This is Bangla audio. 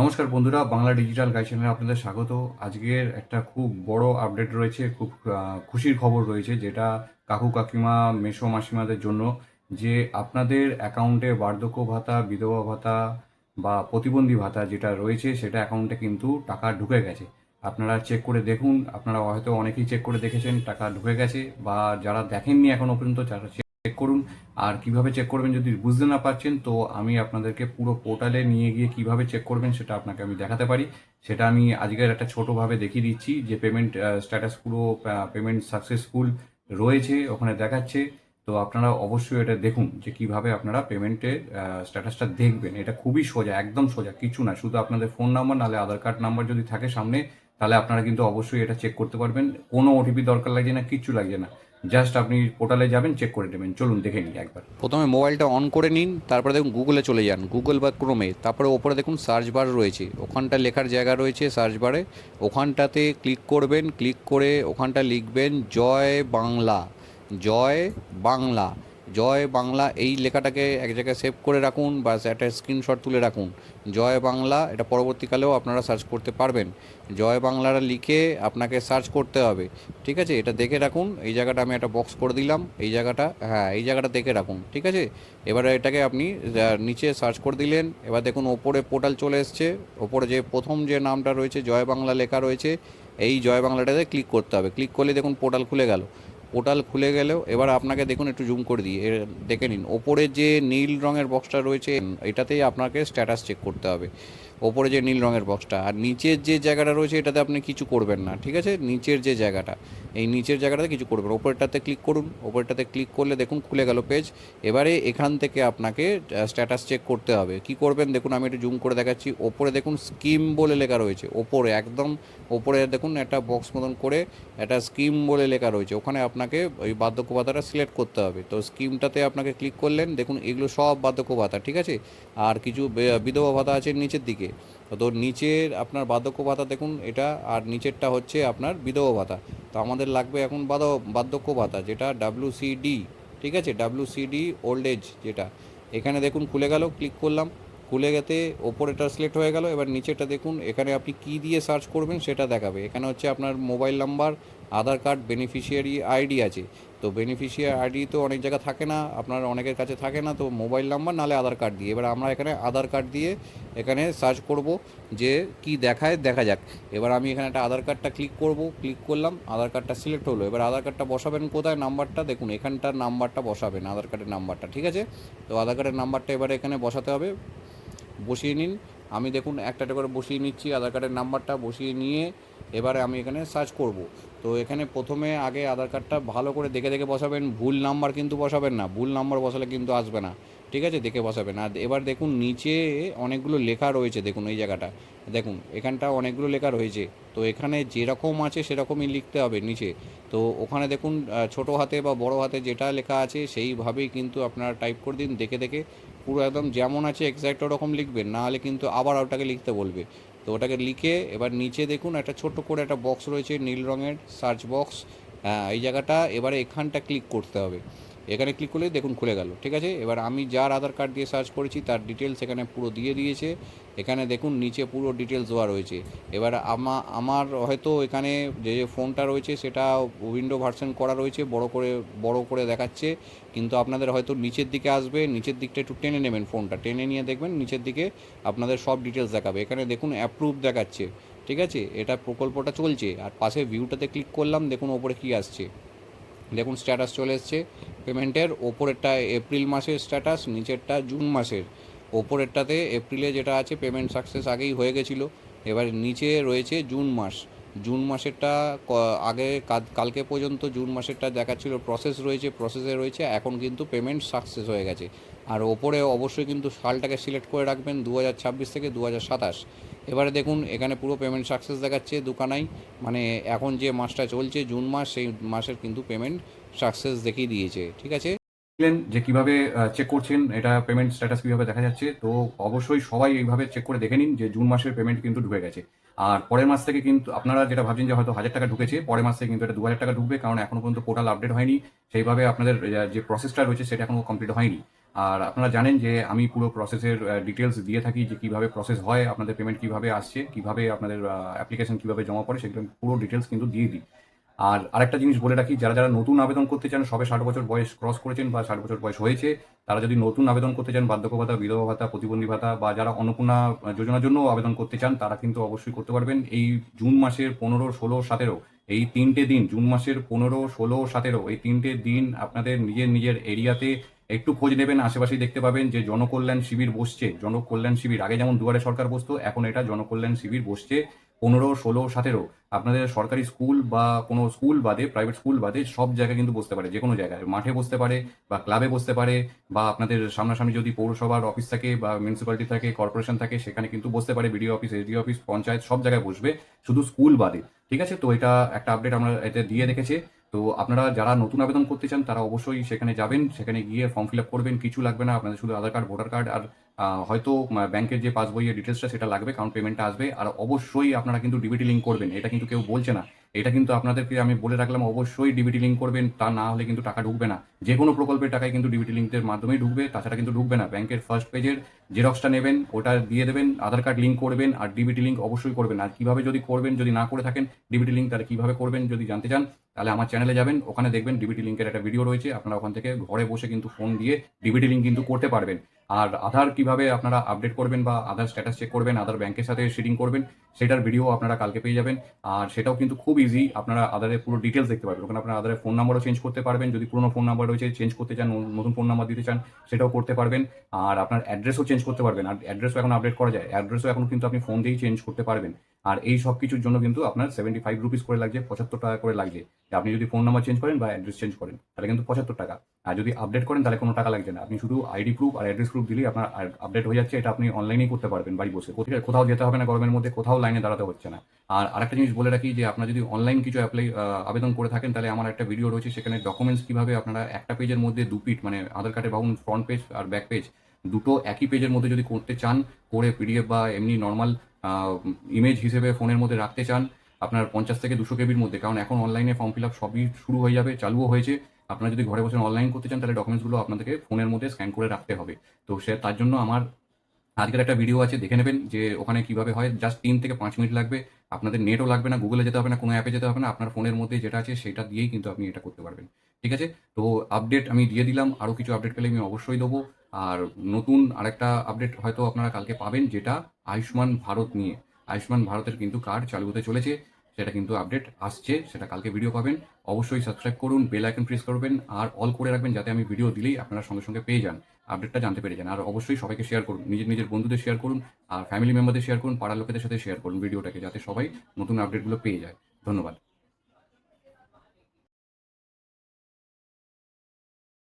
নমস্কার বন্ধুরা, বাংলা ডিজিটাল গাইড চ্যানেলে আপনাদের স্বাগত। আজকের একটা খুব বড় আপডেট রয়েছে, খুব খুশির খবর রয়েছে, যেটা কাকু কাকিমা মেসো মাসিমাদের জন্য। যে আপনাদের অ্যাকাউন্টে বার্ধক্য ভাতা, বিধবা ভাতা বা প্রতিবন্ধী ভাতা যেটা রয়েছে, সেটা অ্যাকাউন্টে কিন্তু টাকা ঢুকে গেছে। আপনারা চেক করে দেখুন, আপনারা হয়তো অনেকেই চেক করে দেখেছেন টাকা ঢুকে গেছে, বা যারা দেখেননি এখনও পর্যন্ত তারা চেক করুন। আর কিভাবে চেক করবেন যদি বুঝতে না পারছেন, তো আমি আপনাদেরকে পুরো পোর্টালে নিয়ে গিয়ে কিভাবে চেক করবেন সেটা আপনাকে আমি দেখাতে পারি। সেটা আমি আজকের একটা ছোটোভাবে দেখিয়ে দিচ্ছি, যে পেমেন্ট স্ট্যাটাস পুরো পেমেন্ট সাকসেসফুল রয়েছে ওখানে দেখাচ্ছে। তো আপনারা অবশ্যই এটা দেখুন যে কিভাবে আপনারা পেমেন্টের স্ট্যাটাসটা দেখবেন। এটা খুবই সোজা, একদম সোজা, কিছু না, শুধু আপনাদের ফোন নাম্বার নাহলে আধার কার্ড নাম্বার যদি থাকে সামনে, তাহলে আপনারা কিন্তু অবশ্যই এটা চেক করতে পারবেন। কোনো ওটিপি দরকার লাগছে না, কিচ্ছু লাগছে না। জাস্ট আপনি পোর্টালে যাবেন, চেক করে নেবেন। চলুন দেখে নিই একবার। প্রথমে মোবাইলটা অন করে নিন, তারপরে দেখুন গুগলে চলে যান, গুগল বা ক্রোমে। তারপরে ওপরে দেখুন সার্চ বার রয়েছে, ওখানটা লেখার জায়গা রয়েছে সার্চ বারে, ওখানটাতে ক্লিক করবেন। ক্লিক করে ওখানটা লিখবেন জয় বাংলা। জয় বাংলা। জয় বাংলা এই লেখাটাকে এক জায়গায় সেভ করে রাখুন, বা একটা স্ক্রিনশট তুলে রাখুন। জয় বাংলা, এটা পরবর্তীকালেও আপনারা সার্চ করতে পারবেন। জয় বাংলাটা লিখে আপনাকে সার্চ করতে হবে। ঠিক আছে, এটা দেখে রাখুন। এই জায়গাটা আমি একটা বক্স করে দিলাম, এই জায়গাটা, হ্যাঁ এই জায়গাটা দেখে রাখুন। ঠিক আছে, এবারে এটাকে আপনি নিচে সার্চ করে দিলেন। এবার দেখুন ওপরে পোর্টাল চলে এসছে। ওপরে যে প্রথম যে নামটা রয়েছে জয় বাংলা লেখা রয়েছে, এই জয় বাংলাটাতে ক্লিক করতে হবে। ক্লিক করলে দেখুন পোর্টাল খুলে গেল। পোর্টাল খুলে গেলেও এবার আপনাকে দেখুন, একটু জুম করে দিয়ে দেখে নিন, ওপরে যে নীল রঙের বক্সটা রয়েছে এটাতেই আপনাকে স্ট্যাটাস চেক করতে হবে। ওপরে যে নীল রঙের বক্সটা, আর নিচের যে জায়গাটা রয়েছে এটাতে আপনি কিছু করবেন না। ঠিক আছে, নিচের যে জায়গাটা, এই নিচের জায়গাটাতে কিছু করবেন। ওপরটাতে ক্লিক করুন, ওপরটাতে ক্লিক করলে দেখুন খুলে গেল পেজ। এবারে এখান থেকে আপনাকে স্ট্যাটাস চেক করতে হবে। কি করবেন দেখুন, আমি একটু জুম করে দেখাচ্ছি। ওপরে দেখুন স্কিম বলে লেখা রয়েছে, ওপরে একদম ওপরে দেখুন একটা বক্স মতন করে একটা স্কিম বলে লেখা রয়েছে, ওখানে আপনাকে ওই বার্ধক্য ভাতাটা সিলেক্ট করতে হবে। তো স্কিমটাতে আপনাকে ক্লিক করলেন, দেখুন এগুলো সব বার্ধক্য ভাতা। ঠিক আছে, আর কিছু বিধবা ভাতা আছে নিচের দিকে। তো নিচের আপনার বার্ধক্য ভাতা দেখুন এটা, আর নিচেরটা হচ্ছে আপনার বিধবা ভাতা। তো আমাদের লাগবে এখন বার্ধক্য ভাতা, যেটা WCD। ঠিক আছে, WCD ওল্ড এজ যেটা, এখানে দেখুন খুলে গেল। ক্লিক করলাম, খুলে গেতে ওপরেটা সিলেক্ট হয়ে গেল। এবার নিচেটা দেখুন, এখানে আপনি কি দিয়ে সার্চ করবেন সেটা দেখাবে। এখানে হচ্ছে আপনার মোবাইল নাম্বার, আধার কার্ড, বেনিফিশিয়ারি আইডি আছে। তো বেনিফিশিয়ারি আইডি তো অনেক জায়গা থাকে না, আপনার অনেকের কাছে থাকে না, তো মোবাইল নাম্বার নাহলে আধার কার্ড দিয়ে। এবার আমরা এখানে আধার কার্ড দিয়ে এখানে সার্চ করব, যে কি দেখায় দেখা যাক। এবার আমি এখানে একটা আধার কার্ডটা ক্লিক করব, ক্লিক করলাম, আধার কার্ডটা সিলেক্ট হলো। এবার আধার কার্ডটা বসাবেন কোথায়, নাম্বারটা দেখুন এখানটার নাম্বারটা বসাবেন, আধার কার্ডের নাম্বারটা। ঠিক আছে, তো আধার কার্ডের নাম্বারটা এবারে এখানে বসাতে হবে, বসিয়ে নিন। আমি দেখুন একটা করে বসিয়ে নিচ্ছি, আধার কার্ডের নাম্বারটা বসিয়ে নিয়ে এবারে আমি এখানে সার্চ করব। তো এখানে প্রথমে আগে আধার কার্ডটা ভালো করে দেখে দেখে বসাবেন, ভুল নাম্বার কিন্তু বসাবেন না, ভুল নাম্বার বসালে কিন্তু আসবে না। ঠিক আছে, দেখে বসাবেন। আর এবার দেখুন নিচে অনেকগুলো লেখা রয়েছে, দেখুন এই জায়গাটা দেখুন, এখানটা অনেকগুলো লেখা রয়েছে। তো এখানে যেরকম আছে সেরকমই লিখতে হবে নিচে। তো ওখানে দেখুন ছোটো হাতে বা বড় হাতে যেটা লেখা আছে সেইভাবেই কিন্তু আপনারা টাইপ করে দিন, দেখে দেখে পুরো একদম যেমন আছে এক্স্যাক্ট ওরকম লিখবেন, না হলে কিন্তু আবার ওটাকে লিখতে বলবে। তো ওটাকে লিখে এবার নিচে দেখুন একটা ছোট্ট করে একটা বক্স রয়েছে নীল রঙের, সার্চ বক্স। হ্যাঁ এই জায়গাটা, এবারে এখানটা ক্লিক করতে হবে। এখানে ক্লিক করলে দেখুন খুলে গেল। ঠিক আছে, এবার আমি যার আধার কার্ড দিয়ে সার্চ করেছি তার ডিটেলস এখানে পুরো দিয়ে দিয়েছে। এখানে দেখুন নিচে পুরো ডিটেলস দেওয়া রয়েছে। এবার আমার হয়তো এখানে যে যে ফোনটা রয়েছে সেটা উইন্ডো ভার্সন করা রয়েছে, বড় করে দেখাচ্ছে। কিন্তু আপনাদের হয়তো নিচের দিকে আসবে, নিচের দিকটা একটু টেনে নেবেন, ফোনটা টেনে নিয়ে দেখবেন নিচের দিকে আপনাদের সব ডিটেলস দেখাবে। এখানে দেখুন অ্যাপ্রুভ দেখাচ্ছে। ঠিক আছে, এটা প্রকল্পটা চলছে। আর পাশে ভিউটাতে ক্লিক করলাম, দেখুন ওপরে কী আসছে, দেখুন স্ট্যাটাস চলে এসছে পেমেন্টের। ওপরেরটা এপ্রিল মাসের স্ট্যাটাস, নিচেরটা জুন মাসের। ওপরেরটাতে এপ্রিলে যেটা আছে পেমেন্ট সাকসেস আগেই হয়ে গেছিলো। এবার নিচে রয়েছে জুন মাস, জুন মাসেরটা আগে কালকে পর্যন্ত জুন মাসেরটা দেখাচ্ছিল প্রসেস রয়েছে, প্রসেসে রয়েছে, এখন কিন্তু পেমেন্ট সাকসেস হয়ে গেছে। আর ওপরে অবশ্যই কিন্তু সালটাকে সিলেক্ট করে রাখবেন 2026 থেকে 2027। এবারে দেখুন এখানে পুরো পেমেন্ট সাকসেস দেখাচ্ছে দুখানাই, মানে এখন যে মাসটা চলছে জুন মাস, সেই মাসের কিন্তু পেমেন্ট সাকসেস দেখিয়ে দিয়েছে। ঠিক আছে, দেখলেন যে কিভাবে চেক করছেন, এটা পেমেন্ট স্ট্যাটাস কিভাবে দেখা যাচ্ছে। তো অবশ্যই সবাই এইভাবে চেক করে দেখে নিন যে জুন মাসের পেমেন্ট কিন্তু ঢুকে গেছে। আর পরের মাস থেকে কিন্তু আপনারা যেটা ভাবছেন যে হয়তো 1000 টাকা ঢুকেছে, পরের মাস থেকে কিন্তু এটা 2000 টাকা ঢুকবে, কারণ এখনো পর্যন্ত পোর্টাল আপডেট হয়নি। সেইভাবে আপনাদের যে প্রসেসটা রয়েছে সেটা এখনো কমপ্লিট হয়নি। আর আপনারা জানেন যে আমি পুরো প্রসেসের ডিটেলস দিয়ে থাকি, যে কীভাবে প্রসেস হয়, আপনাদের পেমেন্ট কীভাবে আসছে, কীভাবে আপনাদের অ্যাপ্লিকেশন কীভাবে জমা পড়ে, সেগুলো আমি পুরো ডিটেলস কিন্তু দিয়ে দিই। আর আরেকটা জিনিস বলে রাখি, যারা যারা নতুন আবেদন করতে চান, সবে 60 বছর বয়স ক্রস করেছেন বা 60 বছর বয়স হয়েছে, তারা যদি নতুন আবেদন করতে চান, বার্ধক্য ভাতা, বিধবা ভাতা, প্রতিবন্ধী ভাতা বা যারা অন্নপূর্ণা যোজনার জন্য আবেদন করতে চান, তারা কিন্তু অবশ্যই করতে পারবেন। এই জুন মাসের 15, 16, 17 এই 3টে দিন, জুন মাসের 15, 16, 17 এই 3টে দিন আপনাদের নিজের নিজের এরিয়াতে একটু খোঁজ নেবেন, আশেপাশেই দেখতে পাবেন যে জনকল্যাণ শিবির বসছে। জনকল্যাণ শিবির, আগে যেমন দুয়ারে সরকার বসতো, এখন এটা জনকল্যাণ শিবির বসছে 15, 16, 17। আপনাদের সরকারি স্কুল বা কোনো স্কুল বাদে, প্রাইভেট স্কুল বাদে সব জায়গায় কিন্তু বসতে পারে, যে কোনো জায়গায় মাঠে বসতে পারে বা ক্লাবে বসতে পারে, বা আপনাদের সামনাসামনি যদি পৌরসভার অফিস থাকে বা মিউনিসিপ্যালিটি থাকে, কর্পোরেশন থাকে, সেখানে কিন্তু বসতে পারে। BDO office, SDO office, panchayat সব জায়গায় বসবে, শুধু স্কুল বাদে। ঠিক আছে, তো এটা একটা আপডেট আমরা এতে দিয়ে রেখেছে। তো আপনারা যারা নতুন আবেদন করতে চান তারা অবশ্যই সেখানে যাবেন, সেখানে গিয়ে ফর্ম ফিল আপ করবেন। কিছু লাগবে না, আপনাদের শুধু আধার কার্ড, ভোটার কার্ড আর হয়তো ব্যাংকের যে পাসবইয়ের ডিটেলসটা সেটা লাগবে, কারণ পেমেন্টটা আসবে। আর অবশ্যই আপনারা কিন্তু ডিবিটি লিঙ্ক করবেন, এটা কিন্তু কেউ বলছে না, এটা কিন্তু আপনাদেরকে আমি বলে রাখলাম, অবশ্যই ডিবিটি লিঙ্ক করবেন, তা না হলে কিন্তু টাকা ঢুকবে না। যে কোনো প্রকল্পের টাকায় কিন্তু ডিবিটি লিঙ্কের মাধ্যমেই ঢুকবে, তাছাড়া কিন্তু ঢুকবে না। ব্যাংকের ফার্স্ট পেজের জেরক্সটা নেবেন, ওটা দিয়ে দেবেন, আধার কার্ড লিঙ্ক করবেন, আর ডিবিটি লিঙ্ক অবশ্যই করবেন। আর কীভাবে যদি করবেন, যদি না করে থাকেন ডিবিটি লিঙ্ক, তাহলে কীভাবে করবেন যদি জানতে চান, তাহলে আমার চ্যানেলে যাবেন, ওখানে দেখবেন ডিবিটি লিঙ্কের একটা ভিডিও রয়েছে। আপনারা ওখান থেকে ঘরে বসে কিন্তু ফোন দিয়ে ডিবিটি লিঙ্ক কিন্তু করতে পারবেন। আর আধার কিভাবে আপনারা আপডেট করবেন বা আধার স্ট্যাটাস চেক করবেন, আধার ব্যাংকের সাথে সিডিং করবেন, সেটার ভিডিও আপনারা কালকে পেয়ে যাবেন। আর সেটাও কিন্তু খুব ইজি, আপনারা আধারের পুরো ডিটেলস দেখতে পারবেন ওখানে। আপনারা আধারের ফোন নাম্বারও চেঞ্জ করতে পারবেন, যদি পুরোনো ফোন নাম্বার রয়েছে চেঞ্জ করতে চান, নতুন ফোন নাম্বার দিতে চান, সেটাও করতে পারবেন। আর আপনার অ্যাড্রেসও চেঞ্জ করতে পারবেন, আর অ্যাড্রেসও এখন আপডেট করা যায়, অ্যাড্রেসও এখন কিন্তু আপনি ফোন দিয়েই চেঞ্জ করতে পারবেন। আর এই সব কিছুর জন্য কিন্তু আপনার 75 রুপিস করে লাগছে, 75 টাকা করে লাগছে। আপনি যদি ফোন নাম্বার চেঞ্জ করেন বা অ্যাড্রেস চেঞ্জ করেন, তাহলে কিন্তু 75 টাকা। আর যদি আপডেট করেন তাহলে কোনো টাকা লাগছে না, আপনি শুধু আইডি প্রুফ আর অ্যাড্রেস প্রুফ দিলেই আপনার আপডেট হয়ে যাচ্ছে। এটা আপনি অনলাইনেই করতে পারবেন বাড়ি বসে, কোথাও যেতে হবে না, গরমের মধ্যে কোথাও লাইনে দাঁড়াতে হচ্ছে না। আর আরেকটা জিনিস বলে রাখি, যে আপনারা যদি অনলাইন কিছু আবেদন করে থাকেন, তাহলে আমার একটা ভিডিও রয়েছে, সেখানে ডকুমেন্টস কীভাবে আপনারা একটা পেজের মধ্যে দুপিট, মানে আধার কার্ডের বাহুন ফ্রন্ট পেজ আর ব্যাক পেজ দুটো একই পেজের মধ্যে যদি করতে চান, করে পিডিএফ বা এমনি নর্মাল ইমেজ হিসেবে ফোনের মধ্যে রাখতে চান, আপনার 50 থেকে 200 কেবির মধ্যে, কারণ এখন অনলাইনে ফর্ম ফিল আপ সবই শুরু হয়ে যাবে, চালুও হয়েছে। আপনারা যদি ঘরে বসে অনলাইন করতে চান, তাহলে ডকুমেন্টসগুলো আপনাদেরকে ফোনের মধ্যে স্ক্যান করে রাখতে হবে। তো তার জন্য আমার আজকের একটা ভিডিও আছে, দেখে নেবেন যে ওখানে কীভাবে হয়। জাস্ট 3 থেকে 5 মিনিট লাগবে, আপনাদের নেটও লাগবে না, গুগলে যেতে হবে না, কোনো অ্যাপে যেতে হবে না, আপনার ফোনের মধ্যে যেটা আছে সেটা দিয়েই কিন্তু আপনি এটা করতে পারবেন। ঠিক আছে, তো আপডেট আমি দিয়ে দিলাম, আরও কিছু আপডেট পেলে আমি অবশ্যই দেবো। আর নতুন আরেকটা আপডেট হয়তো আপনারা কালকে পাবেন, যেটা আয়ুষ্মান ভারত নিয়ে। আয়ুষ্মান ভারতের কিন্তু কার্ড চালু হতে চলেছে, সেটা কিন্তু আপডেট আসছে, সেটা কালকে ভিডিও পাবেন। অবশ্যই সাবস্ক্রাইব করুন, বেল আইকন প্রেস করবেন, আর অল করে রাখবেন, যাতে আমি ভিডিও দিলেই আপনারা সঙ্গে সঙ্গে পেয়ে যান, আপডেটটা জানতে পেরে যান। আর অবশ্যই সবাইকে শেয়ার করুন, নিজের নিজের বন্ধুদের শেয়ার করুন, আর ফ্যামিলি মেম্বারদের শেয়ার করুন, পাড়ার লোকেদের সাথে শেয়ার করুন ভিডিওটাকে, যাতে সবাই নতুন আপডেটগুলো পেয়ে যায়। ধন্যবাদ।